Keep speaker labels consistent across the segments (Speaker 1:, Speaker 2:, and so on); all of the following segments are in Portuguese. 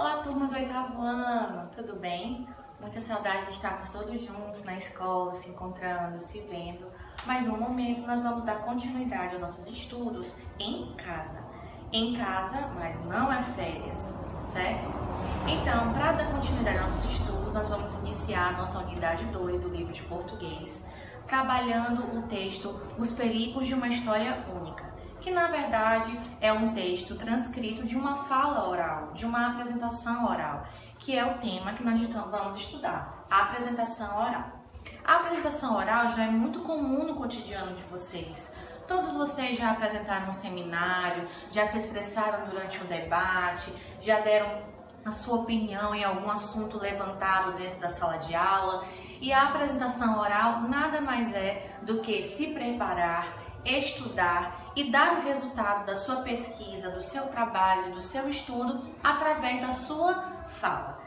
Speaker 1: Olá, turma do oitavo ano, tudo bem? Muitas saudades de estarmos todos juntos na escola, se encontrando, se vendo, mas no momento nós vamos dar continuidade aos nossos estudos em casa. Em casa, mas não é férias, certo? Então, para dar continuidade aos nossos estudos, nós vamos iniciar a nossa unidade 2 do livro de português, trabalhando o texto Os Perigos de uma História Única, que na verdade é um texto transcrito de uma fala oral, de uma apresentação oral, que é o tema que nós vamos estudar, a apresentação oral. A apresentação oral já é muito comum no cotidiano de vocês. Todos vocês já apresentaram um seminário, já se expressaram durante um debate, já deram a sua opinião em algum assunto levantado dentro da sala de aula. E a apresentação oral nada mais é do que se preparar, estudar e dar o resultado da sua pesquisa, do seu trabalho, do seu estudo através da sua fala.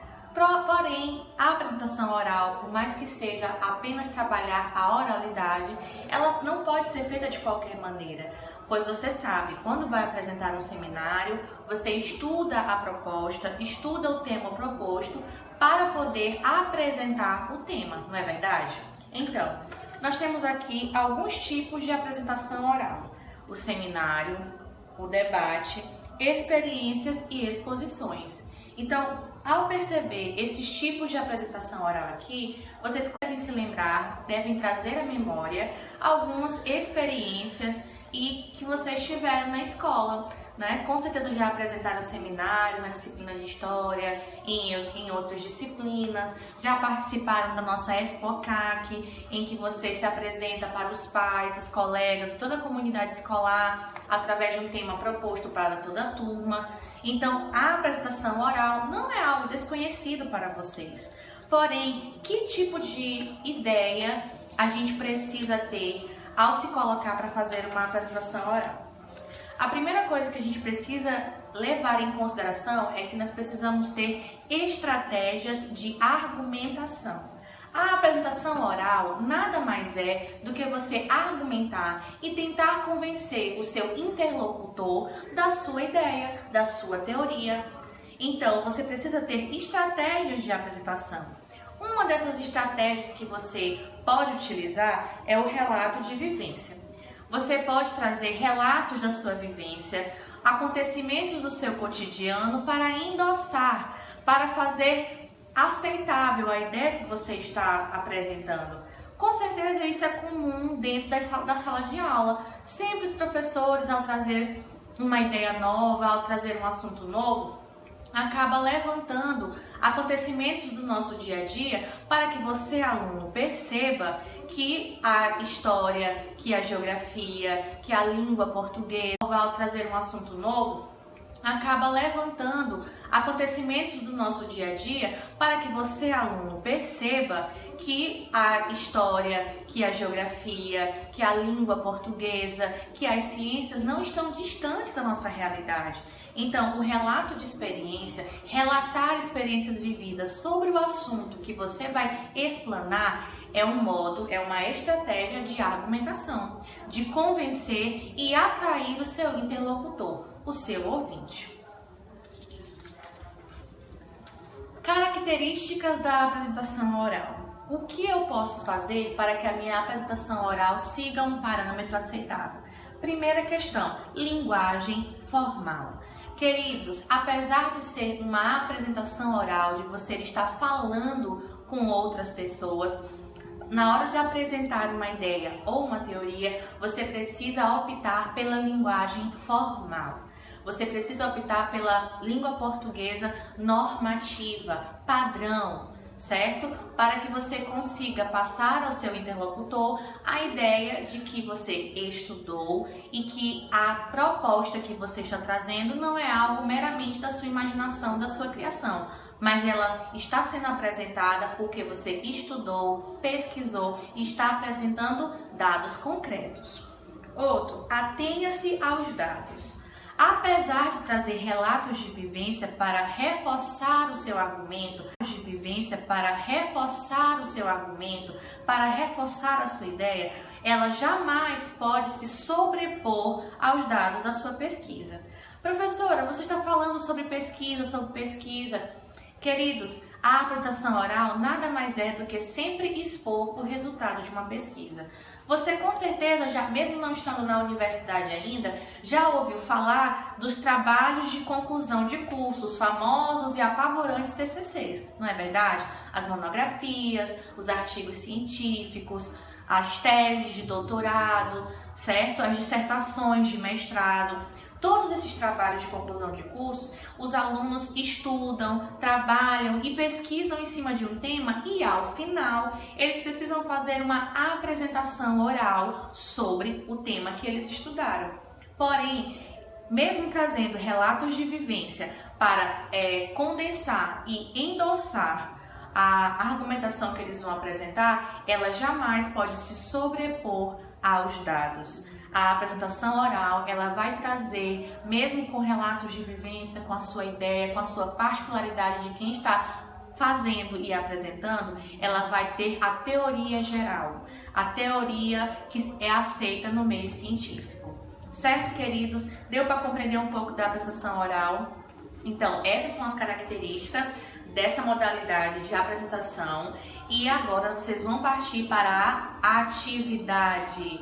Speaker 1: Porém, a apresentação oral, por mais que seja apenas trabalhar a oralidade, ela não pode ser feita de qualquer maneira, pois você sabe, quando vai apresentar um seminário, você estuda a proposta, estuda o tema proposto para poder apresentar o tema, não é verdade? Então, nós temos aqui alguns tipos de apresentação oral: o seminário, o debate, experiências e exposições. Então, ao perceber esses tipos de apresentação oral aqui, vocês devem se lembrar, devem trazer à memória algumas experiências e que vocês tiveram na escola, né? Com certeza já apresentaram seminários na disciplina de História, em outras disciplinas, já participaram da nossa ExpoCAC, em que você se apresenta para os pais, os colegas, toda a comunidade escolar, através de um tema proposto para toda a turma. Então, a apresentação oral não é algo desconhecido para vocês. Porém, que tipo de ideia a gente precisa ter ao se colocar para fazer uma apresentação oral? A primeira coisa que a gente precisa levar em consideração é que nós precisamos ter estratégias de argumentação. A apresentação oral nada mais é do que você argumentar e tentar convencer o seu interlocutor da sua ideia, da sua teoria. Então, você precisa ter estratégias de apresentação. Uma dessas estratégias que você pode utilizar é o relato de vivência. Você pode trazer relatos da sua vivência, acontecimentos do seu cotidiano para endossar, para fazer aceitável a ideia que você está apresentando. Com certeza isso é comum dentro da sala de aula. Sempre os professores, ao trazer uma ideia nova, ao trazer um assunto novo, acaba levantando acontecimentos do nosso dia a dia para que você, aluno, perceba que a história, que a geografia, que a língua portuguesa, ao trazer um assunto novo, acaba levantando acontecimentos do nosso dia a dia para que você, aluno, perceba que a história, que a geografia, que a língua portuguesa, que as ciências não estão distantes da nossa realidade. Então, o relato de experiência, relatar experiências vividas sobre o assunto que você vai explanar, é um modo, é uma estratégia de argumentação, de convencer e atrair o seu interlocutor, o seu ouvinte. Características da apresentação oral. O que eu posso fazer para que a minha apresentação oral siga um parâmetro aceitável? Primeira questão, linguagem formal. Queridos, apesar de ser uma apresentação oral, de você estar falando com outras pessoas, na hora de apresentar uma ideia ou uma teoria, você precisa optar pela linguagem formal. Você precisa optar pela língua portuguesa normativa, padrão, certo? Para que você consiga passar ao seu interlocutor a ideia de que você estudou e que a proposta que você está trazendo não é algo meramente da sua imaginação, da sua criação, mas ela está sendo apresentada porque você estudou, pesquisou e está apresentando dados concretos. Outro, atenha-se aos dados. Apesar de trazer relatos de vivência para reforçar o seu argumento, para reforçar a sua ideia, ela jamais pode se sobrepor aos dados da sua pesquisa. Professora, você está falando sobre pesquisa. Queridos, a apresentação oral nada mais é do que sempre expor o resultado de uma pesquisa. Você com certeza, já mesmo não estando na universidade ainda, já ouviu falar dos trabalhos de conclusão de cursos, famosos e apavorantes TCCs, não é verdade? As monografias, os artigos científicos, as teses de doutorado, certo? As dissertações de mestrado. Todos esses trabalhos de conclusão de cursos, os alunos estudam, trabalham e pesquisam em cima de um tema e, ao final, eles precisam fazer uma apresentação oral sobre o tema que eles estudaram. Porém, mesmo trazendo relatos de vivência para condensar e endossar a argumentação que eles vão apresentar, ela jamais pode se sobrepor aos dados. A apresentação oral, ela vai trazer, mesmo com relatos de vivência, com a sua ideia, com a sua particularidade de quem está fazendo e apresentando, ela vai ter a teoria geral, a teoria que é aceita no meio científico. Certo, queridos? Deu para compreender um pouco da apresentação oral? Então, essas são as características dessa modalidade de apresentação e agora vocês vão partir para a atividade.